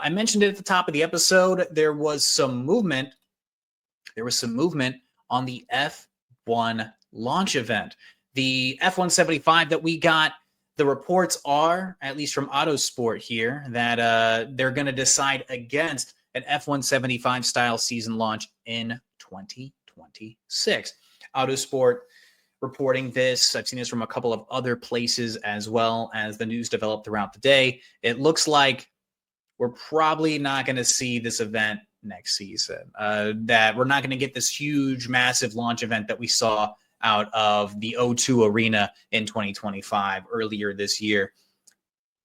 I mentioned it at the top of the episode. There was some movement on the F1 launch event. The F175 that we got, the reports are, at least from Autosport here, that they're going to decide against an F175 style season launch in 2026. Autosport reporting this. I've seen this from a couple of other places as well as the news developed throughout the day. It looks like we're probably not going to see this event next season, that we're not going to get this huge, massive launch event that we saw out of the O2 Arena in 2025 earlier this year.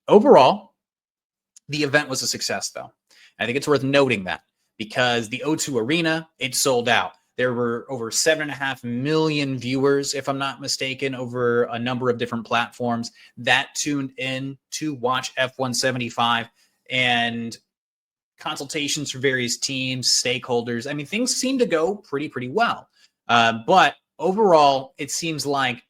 Overall, the event was a success, though. I think it's worth noting that because the O2 Arena, it sold out. There were over 7.5 million viewers, if I'm not mistaken, over a number of different platforms that tuned in to watch F175, and consultations for various teams, stakeholders. I mean, things seem to go pretty well. But overall, it seems like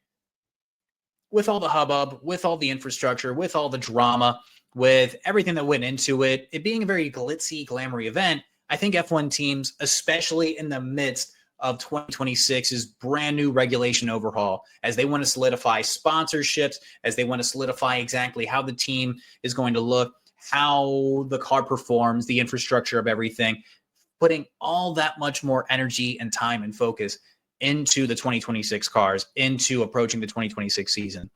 with all the hubbub, with all the infrastructure, with all the drama, with everything that went into it, it being a very glitzy, glamoury event, I think F1 teams, especially in the midst of 2026's brand new regulation overhaul, as they want to solidify sponsorships, as they want to solidify exactly how the team is going to look, how the car performs, the infrastructure of everything, putting all that much more energy and time and focus into the 2026 cars, into approaching the 2026 season.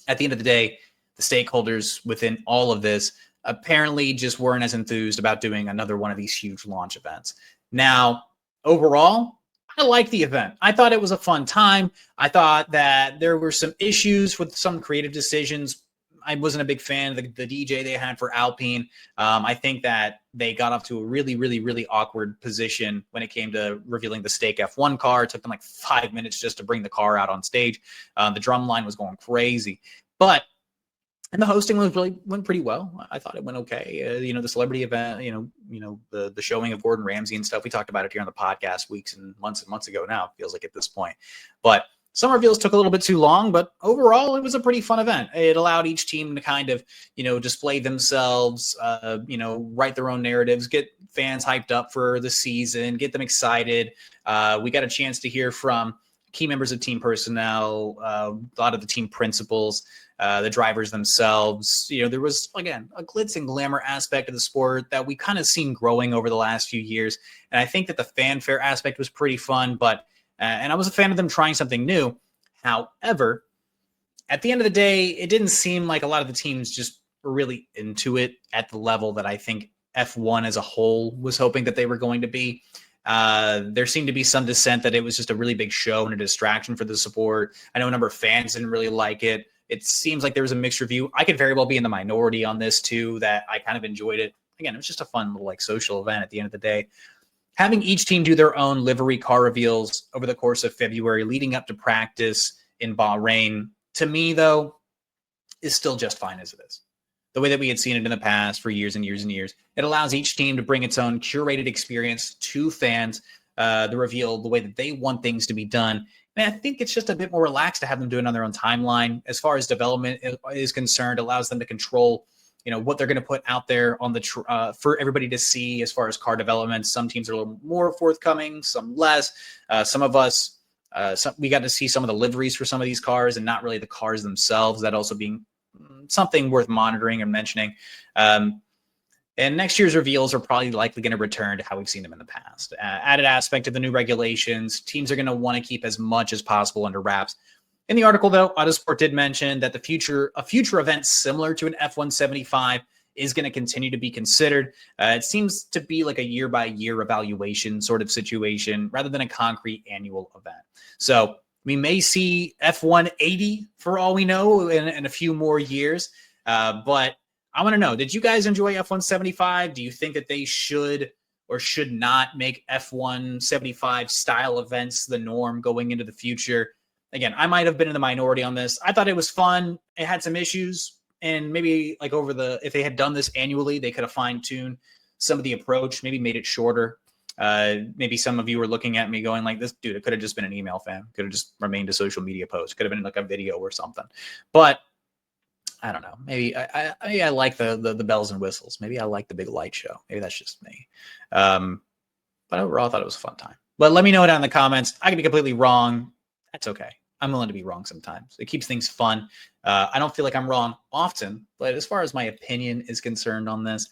At the end of the day, the stakeholders within all of this apparently just weren't as enthused about doing another one of these huge launch events. Now, overall, I liked the event. I thought it was a fun time. I thought that there were some issues with some creative decisions. I wasn't a big fan of the DJ they had for Alpine. I think that they got off to a really awkward position when it came to revealing the Stake F1 car. It took them like 5 minutes just to bring the car out on stage. The drum line was going crazy. And the hosting went pretty well. I thought it went okay. The celebrity event, the showing of Gordon Ramsay and stuff. We talked about it here on the podcast weeks and months ago now, it feels like at this point. But some reveals took a little bit too long, but overall, it was a pretty fun event. It allowed each team to kind of, display themselves, write their own narratives, get fans hyped up for the season, get them excited. We got a chance to hear from key members of team personnel, a lot of the team principals, the drivers themselves. There was, again, a glitz and glamour aspect of the sport that we kind of seen growing over the last few years. And I think that the fanfare aspect was pretty fun, and I was a fan of them trying something new. However, at the end of the day, it didn't seem like a lot of the teams just were really into it at the level that I think F1 as a whole was hoping that they were going to be. There seemed to be some dissent that it was just a really big show and a distraction for the sport. I know a number of fans didn't really like it. It seems like there was a mixed review. I could very well be in the minority on this too, that I kind of enjoyed it. Again, it was just a fun little social event at the end of the day. Having each team do their own livery car reveals over the course of February leading up to practice in Bahrain, to me, though, is still just fine as it is. The way that we had seen it in the past for years and years and years. It allows each team to bring its own curated experience to fans, the reveal, the way that they want things to be done. And I think it's just a bit more relaxed to have them do it on their own timeline. As far as development is concerned, allows them to control what they're going to put out there on the for everybody to see as far as car development. Some teams are a little more forthcoming, some less. Some of us, we got to see some of the liveries for some of these cars and not really the cars themselves. That also being something worth monitoring and mentioning. And next year's reveals are probably likely going to return to how we've seen them in the past. Added aspect of the new regulations, teams are going to want to keep as much as possible under wraps. In the article, though, Autosport did mention that a future event similar to an F175 is going to continue to be considered. It seems to be like a year-by-year evaluation sort of situation rather than a concrete annual event. So we may see F180 for all we know in a few more years. But I want to know, did you guys enjoy F175? Do you think that they should or should not make F175 style events the norm going into the future? Again, I might have been in the minority on this. I thought it was fun. It had some issues, and maybe like if they had done this annually, they could have fine-tuned some of the approach, maybe made it shorter. Maybe some of you were looking at me going like, this dude, it could have just been an email, fam. Could have just remained a social media post. Could have been like a video or something. But I don't know. Maybe I like the bells and whistles. Maybe I like the big light show. Maybe that's just me. But overall, I thought it was a fun time. But let me know down in the comments. I could be completely wrong. That's okay. I'm willing to be wrong sometimes. It keeps things fun. I don't feel like I'm wrong often, but as far as my opinion is concerned on this,